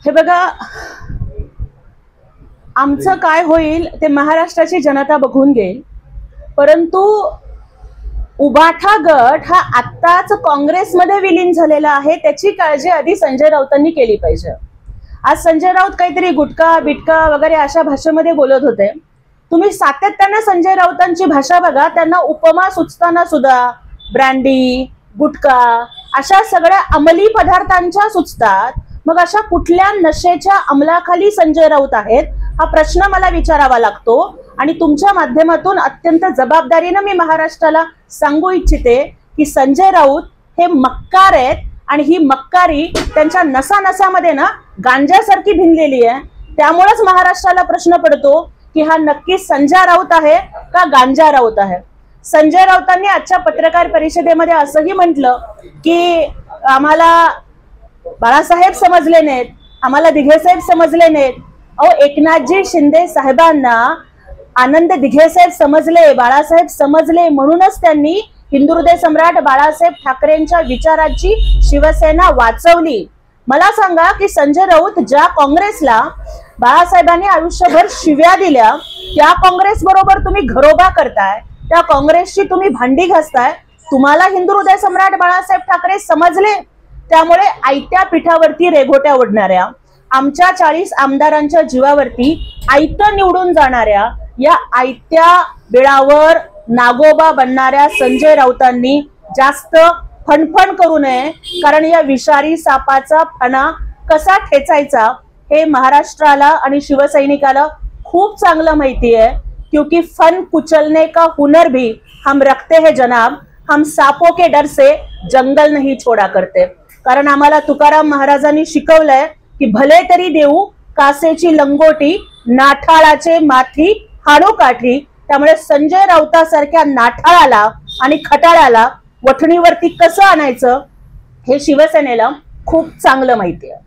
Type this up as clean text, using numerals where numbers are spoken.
हे बघा, आमचं काय होईल ते महाराष्ट्राची जनता बघून घेईल, परंतु उबाठा गट हा आत्ताच काँग्रेसमध्ये विलीन झालेला आहे, त्याची काळजी आधी संजय राऊतांनी केली पाहिजे. आज संजय राऊत काहीतरी गुटखा बिटका वगैरे अशा भाषेमध्ये बोलत होते. तुम्ही सातत्याने संजय राऊतांची भाषा बघा, त्यांना उपमा सुचताना सुद्धा ब्रँडी गुटखा अशा सगळ्या अंमली पदार्थांच्या सुचतात. मग अशा कुठल्या नशेच्या अंमलाखाली संजय राऊत आहेत हा प्रश्न मला विचारावा लागतो. आणि तुमच्या माध्यमातून अत्यंत जबाबदारीने मी महाराष्ट्राला सांगू इच्छिते की संजय राऊत हे मक्कार आहेत आणि ही मक्कारी त्यांच्या नसानसामध्ये ना गांजासारखी भिनलेली आहे. त्यामुळेच महाराष्ट्राला प्रश्न पडतो की हा नक्की संजय राऊत आहे का गांजा राऊत आहे. संजय राऊतांनी आजच्या पत्रकार परिषदेमध्ये असंही म्हटलं की आम्हाला बाळासाहेब समजले नाहीत, आम्हाला दिघेसाहेब समजले नाहीत. अहो, एकनाथजी शिंदे साहेबांना आनंद दिघेसाहेब समजले, बाळासाहेब समजले, म्हणूनच त्यांनी हिंदू हृदय सम्राट बाळासाहेब ठाकरेंच्या विचाराची शिवसेना वाचवली. मला सांगा की संजय राऊत ज्या काँग्रेसला बाळासाहेबांनी आयुष्यभर शिव्या दिल्या त्या काँग्रेस बरोबर तुम्ही घरोबा करताय, त्या काँग्रेसची तुम्ही भांडी घासताय. तुम्हाला हिंदू हृदय सम्राट बाळासाहेब ठाकरे समजले, त्यामुळे आयत्या पिठावरती रेघोट्या ओढणाऱ्या, आमच्या 40 आमदारांच्या जीवावरती आयत निवडून जाणाऱ्या, या आयत्या बिळावर नागोबा बनणाऱ्या संजय राऊतांनी जास्त फणफण करू नये. कारण या विषारी सापाचा फणा कसा ठेचायचा हे महाराष्ट्राला आणि शिवसैनिकाला खूप चांगलं माहिती आहे. क्योंकि फन कुचलने का हुनर भी हम रखते हैं जनाब, हम सांपों के डर से जंगल नहीं छोड़ा करते. कारण आम्हाला तुकाराम महाराजांनी शिकवलंय की भले तरी देऊ कासेची लंगोटी, नाठाळाचे माथी हाणू काठी. त्यामुळे संजय राऊतासारख्या नाठाळाला आणि खटाळ्याला वठणीवरती कसं आणायचं हे शिवसेनेला खूप चांगलं माहिती आहे.